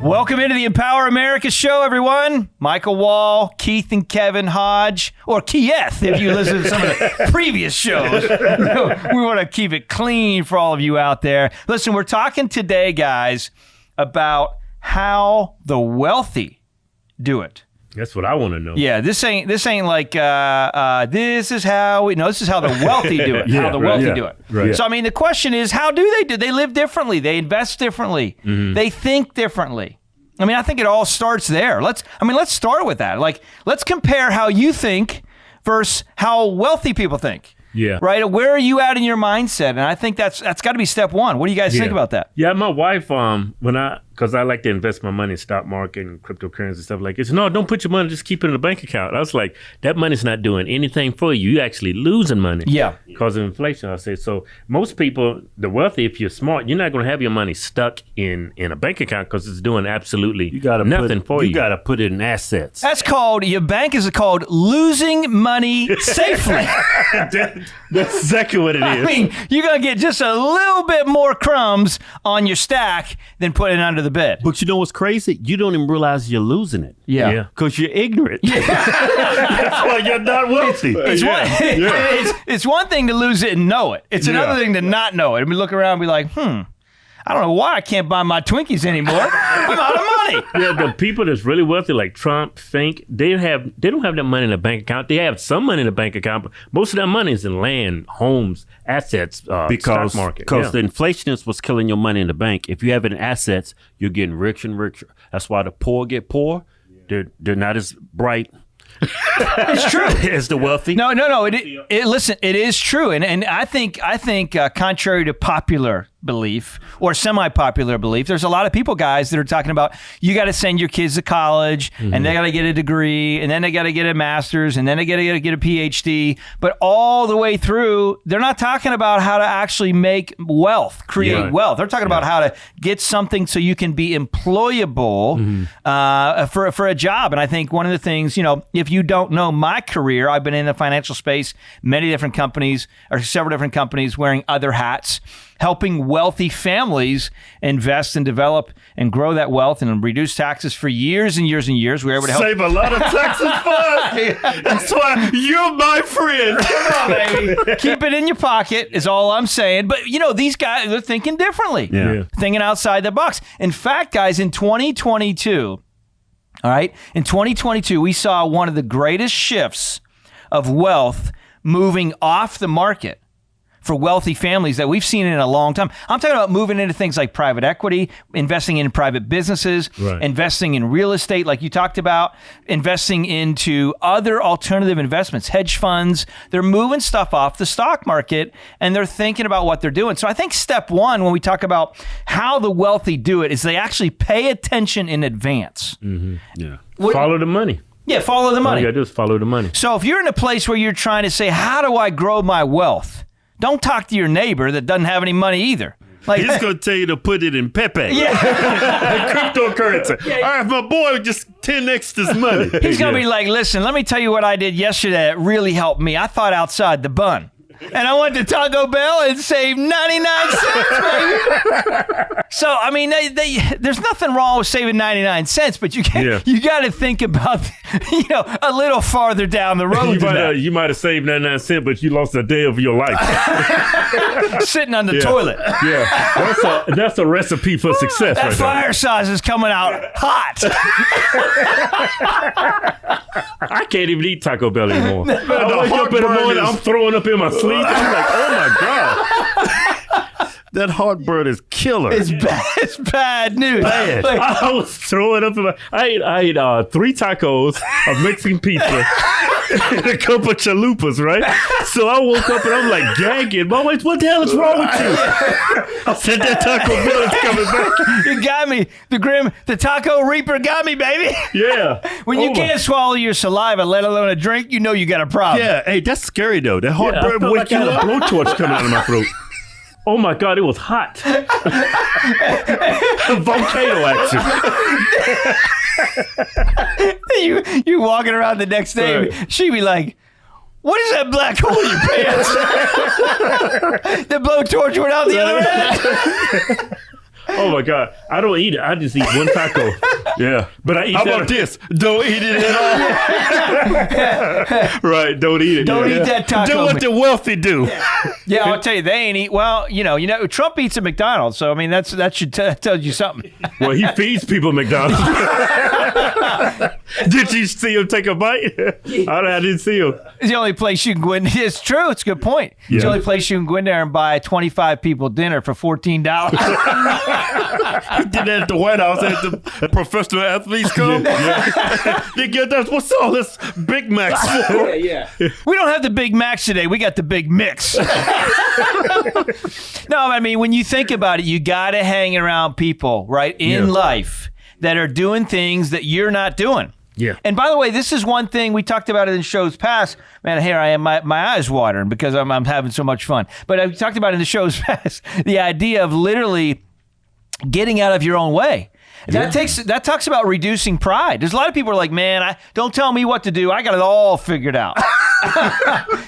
Welcome into the Empower America show, everyone. Michael Wall, Keith and Kevin Hodge, or Kieth, if you listen to some of the previous shows. We want to keep it clean for all of you out there. Listen, we're talking today, guys, about how the wealthy do it. That's what I want to know. Yeah, this ain't like this is how the wealthy do it. How the wealthy do it. Right. So I mean, the question is, how do they do? They live differently. They invest differently. Mm-hmm. They think differently. I mean, I think it all starts there. Let's start with that. Like, let's compare how you think versus how wealthy people think. Yeah. Right? Where are you at in your mindset? And I think that's got to be step one. What do you guys think about that? Yeah, my wife, because I like to invest my money in stock market and cryptocurrency and stuff like this. No, don't put your money, just keep it in a bank account. I was like, that money's not doing anything for you. You're actually losing money. Yeah. Because of inflation, I say. So most people, the wealthy, if you're smart, you're not going to have your money stuck in a bank account because it's doing absolutely nothing for you. You got to put it in assets. Your bank is called losing money safely. That's exactly what it is. I mean, you're going to get just a little bit more crumbs on your stack than putting it under the bed. But you know what's crazy? You don't even realize you're losing it. Yeah. Because you're ignorant. Yeah. That's why you're not wealthy. It's one thing to lose it and know it. It's another thing to not know it. And we look around and be like, I don't know why I can't buy my Twinkies anymore. I'm out of money. Yeah, the people that's really wealthy, like Trump, they don't have that money in a bank account. They have some money in a bank account, but most of that money is in land, homes, assets, stock market. Because the inflation is what's killing your money in the bank. If you have it in assets, you're getting richer and richer. That's why the poor get poor. They're not as bright. It's true. As the wealthy. No. Listen, it is true, and I think contrary to popular belief or semi-popular belief, there's a lot of people, guys, that are talking about you got to send your kids to college, and they got to get a degree, and then they got to get a master's, and then they got to get a PhD. But all the way through, they're not talking about how to actually make wealth, create wealth. They're talking about how to get something so you can be employable for a job. And I think one of the things, if you don't know my career, I've been in the financial space, many different companies, or several different companies, wearing other hats, helping wealthy families invest and develop and grow that wealth and reduce taxes for years and years and years. We were able to help save a lot of taxes for us. That's why you're my friend. Come on, baby. Keep it in your pocket is all I'm saying. But, these guys, they're thinking differently. Yeah. Thinking outside the box. In fact, guys, in 2022, all right, we saw one of the greatest shifts of wealth moving off the market for wealthy families that we've seen in a long time. I'm talking about moving into things like private equity, investing in private businesses, investing in real estate, like you talked about, investing into other alternative investments, hedge funds. They're moving stuff off the stock market, and they're thinking about what they're doing. So I think step one, when we talk about how the wealthy do it, is they actually pay attention in advance. Mm-hmm. Yeah. Follow the money. Yeah, follow the money. All you got to do is follow the money. So if you're in a place where you're trying to say, how do I grow my wealth? Don't talk to your neighbor that doesn't have any money either. Like, he's going to tell you to put it in Pepe. Yeah. Cryptocurrency. Yeah. All right, my boy just 10x his money. He's going to be like, listen, let me tell you what I did yesterday that really helped me. I thought outside the bun. And I went to Taco Bell and saved 99 cents, baby. So, I mean, there's nothing wrong with saving 99 cents, but you got to think about, a little farther down the road. You might have saved 99 cents, but you lost a day of your life. Sitting on the toilet. Yeah, that's a recipe for success. That fire sauce is coming out hot. I can't even eat Taco Bell anymore. I wake up in the morning, I'm throwing up in my sleep. I'm like, oh my God. That heartburn is killer. It's bad. It's bad news. Bad. I was throwing up in my... I ate 3 tacos of Mexican pizza and a couple of chalupas, right? So I woke up and I'm like gagging. My wife, what the hell is wrong with you? I said, that Taco Bell is coming back. You got me. The Taco Reaper got me, baby. Yeah. When you can't swallow your saliva, let alone a drink, you know you got a problem. Yeah, hey, that's scary though. That heartburn will wake you up. I had a blowtorch coming out of my throat. Oh my God, it was hot. Volcano action. You walking around the next day, she'd be like, what is that black hole in your pants? The blowtorch went out the other end. Oh my God. I don't eat it. I just eat one taco. Yeah. But I eat How that. about this? Don't eat it at all. Right. Don't eat it. Don't eat that taco. Do what the wealthy do. Yeah, I'll tell you, they ain't eat. Well, you know, Trump eats at McDonald's, so I mean, that should tell you something. Well, he feeds people McDonald's. Did you see him take a bite? I didn't see him. It's the only place you can go in. It's true. It's a good point. It's the only place you can go in there and buy 25 people dinner for $14. He did that at the White House at the professional athletes come. They get that. What's all this Big Macs for? We don't have the Big Macs today. We got the Big Mix. No, I mean, when you think about it, you got to hang around people, right, in life that are doing things that you're not doing. Yeah. And by the way, this is one thing we talked about it in shows past. Man, here I am, my eyes watering because I'm having so much fun. But I talked about it in the shows past, the idea of literally getting out of your own way. That talks about reducing pride. There's a lot of people who are like, man, don't tell me what to do. I got it all figured out.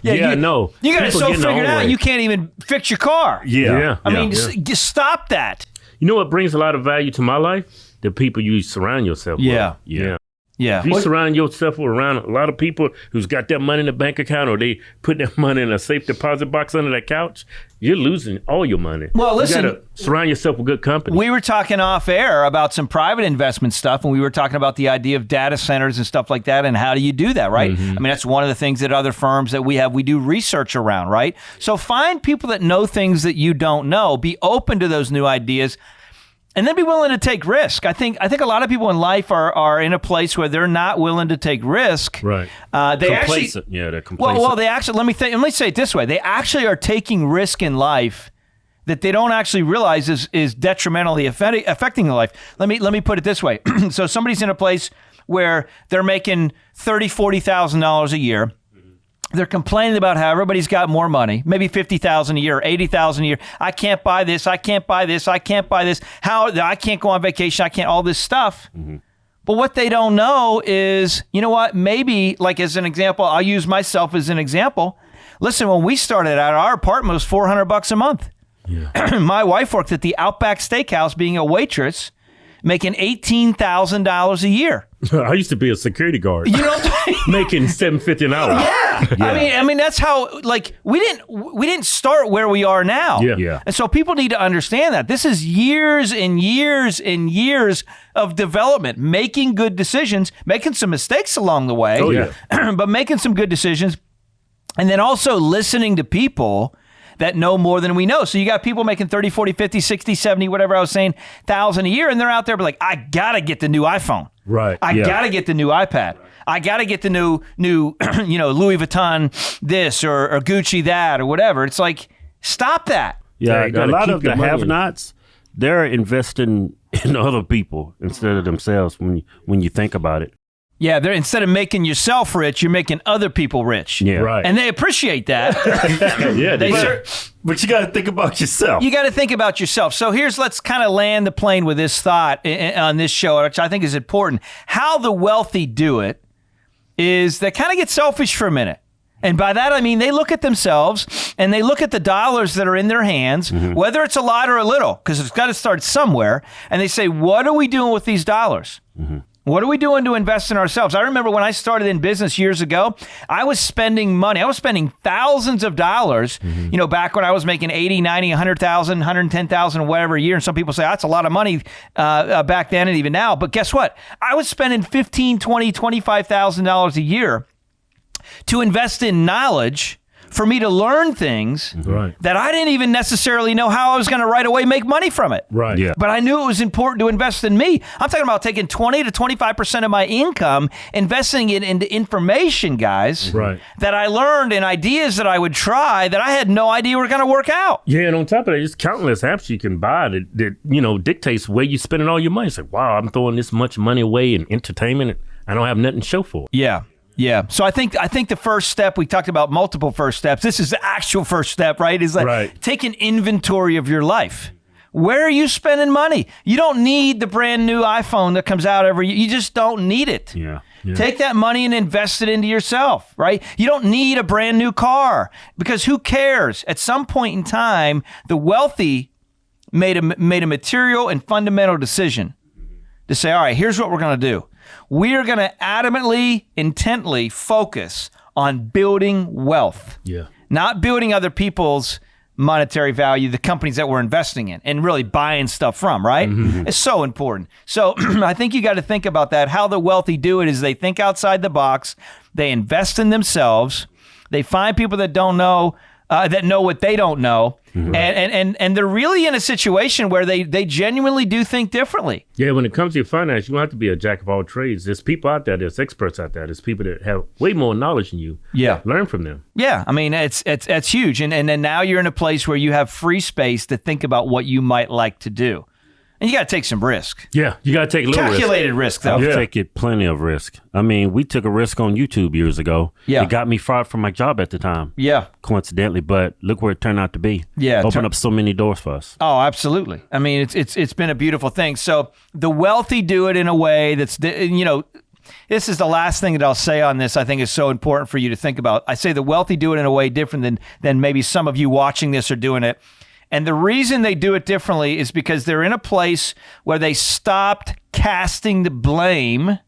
No. You got it People so get in their figured own out, way. you can't even fix your car. Yeah. I mean, just stop that. You know what brings a lot of value to my life? The people you surround yourself with. Yeah. If you surround yourself around a lot of people who's got their money in a bank account or they put their money in a safe deposit box under that couch, you're losing all your money. Well, listen, you gotta surround yourself with good company. We were talking off air about some private investment stuff, and we were talking about the idea of data centers and stuff like that, and how do you do that, right? I mean, that's one of the things that other firms that we do research around, right? So find people that know things that you don't know. Be open to those new ideas. And then be willing to take risk. I think a lot of people in life are in a place where they're not willing to take risk. Right. Complacent. Actually, They're complacent. well, they actually let me say it this way. They actually are taking risk in life that they don't actually realize is detrimentally affecting their life. Let me put it this way. So somebody's in a place where they're making $30,000, $40,000 a year. They're complaining about how everybody's got more money, maybe $50,000 a year, $80,000 a year. I can't buy this. I can't buy this. I can't buy this. I can't go on vacation. I can't all this stuff. But what they don't know is, you know what? Maybe, like as an example, I'll use myself as an example. Listen, when we started out, our apartment was $400 a month. Yeah. My wife worked at the Outback Steakhouse being a waitress, making $18,000 a year. I used to be a security guard. You know, making $7.50 an hour. Yeah. I mean that's how, like, we didn't start where we are now. Yeah. And so people need to understand that this is years and years and years of development, making good decisions, making some mistakes along the way, but making some good decisions, and then also listening to people that know more than we know. So you got people making 30, 40, 50, 60, 70, whatever I was saying, $1,000 a year, and they're out there like, I got to get the new iPhone. Right. I got to get the new iPad. I got to get the new Louis Vuitton this or Gucci that or whatever. It's like, stop that. Yeah, you gotta a lot keep of your the money in. have-nots, they're investing in other people instead of themselves when you think about it. Yeah, they're instead of making yourself rich, you're making other people rich. Yeah. Right. And they appreciate that. But you got to think about yourself. You got to think about yourself. So let's kind of land the plane with this thought on this show, which I think is important. How the wealthy do it is they kind of get selfish for a minute. And by that, I mean, they look at themselves and they look at the dollars that are in their hands, whether it's a lot or a little, because it's got to start somewhere. And they say, what are we doing with these dollars? What are we doing to invest in ourselves? I remember when I started in business years ago, I was spending money. I was spending thousands of dollars, back when I was making 80, 90, 100,000, 110,000, whatever a year. And some people say that's a lot of money back then and even now. But guess what? I was spending $15,000, $20,000, $25,000 a year to invest in knowledge for me to learn things that I didn't even necessarily know how I was going to right away make money from it. Right. Yeah. But I knew it was important to invest in me. I'm talking about taking 20 to 25% of my income, investing it into information, guys, that I learned and ideas that I would try that I had no idea were going to work out. Yeah, and on top of that, there's countless apps you can buy that dictates where you're spending all your money. It's like, wow, I'm throwing this much money away in entertainment. I don't have nothing to show for it. Yeah. Yeah. So I think the first step, we talked about multiple first steps. This is the actual first step, right? Is like take an inventory of your life. Where are you spending money? You don't need the brand new iPhone that comes out every year. You just don't need it. Yeah. Take that money and invest it into yourself, right? You don't need a brand new car because who cares? At some point in time, the wealthy made a material and fundamental decision to say, all right, here's what we're going to do. We are going to adamantly, intently focus on building wealth, not building other people's monetary value, the companies that we're investing in and really buying stuff from, right? It's so important. So I think you got to think about that. How the wealthy do it is they think outside the box. They invest in themselves. They find people that don't know, that know what they don't know. And they're really in a situation where they genuinely do think differently. Yeah, when it comes to your finance, you don't have to be a jack of all trades. There's people out there, there's experts out there, there's people that have way more knowledge than you. Yeah. Learn from them. Yeah, I mean, it's huge. And then now you're in a place where you have free space to think about what you might like to do. And you got to take some risk. Yeah, you got to take a little Calculated risk, though. I've taken plenty of risk. I mean, we took a risk on YouTube years ago. Yeah. It got me fired from my job at the time. Yeah. Coincidentally, but look where it turned out to be. Yeah. Opened up so many doors for us. Oh, absolutely. I mean, it's been a beautiful thing. So the wealthy do it in a way that's, this is the last thing that I'll say on this. I think is so important for you to think about. I say the wealthy do it in a way different than maybe some of you watching this are doing it. And the reason they do it differently is because they're in a place where they stopped casting the blame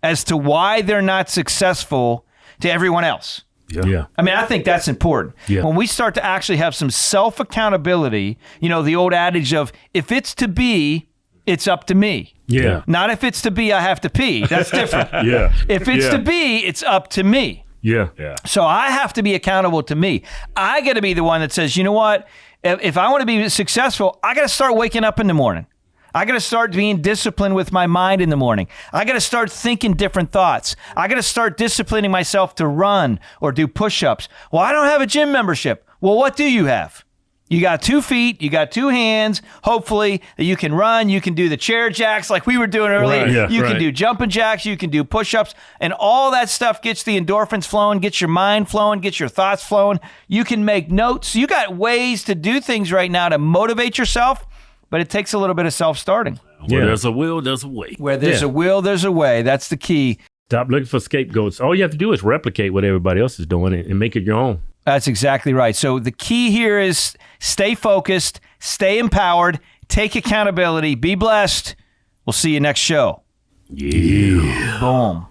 as to why they're not successful to everyone else. Yeah. I mean, I think that's important. Yeah. When we start to actually have some self-accountability, the old adage of, if it's to be, it's up to me. Yeah. Not if it's to be, I have to pee. That's different. Yeah. If it's to be, it's up to me. Yeah. So I have to be accountable to me. I got to be the one that says, you know what? If I want to be successful, I got to start waking up in the morning. I got to start being disciplined with my mind in the morning. I got to start thinking different thoughts. I got to start disciplining myself to run or do push-ups. Well, I don't have a gym membership. Well, what do you have? You got 2 feet, you got 2 hands. Hopefully you can run, you can do the chair jacks like we were doing earlier. Right, yeah, you can right. do jumping jacks, you can do push-ups, and all that stuff gets the endorphins flowing, gets your mind flowing, gets your thoughts flowing. You can make notes. You got ways to do things right now to motivate yourself, but it takes a little bit of self-starting. Where there's a will, there's a way. Where there's a will, there's a way. That's the key. Stop looking for scapegoats. All you have to do is replicate what everybody else is doing and make it your own. That's exactly right. So the key here is stay focused, stay empowered, take accountability, be blessed. We'll see you next show. Yeah. Boom.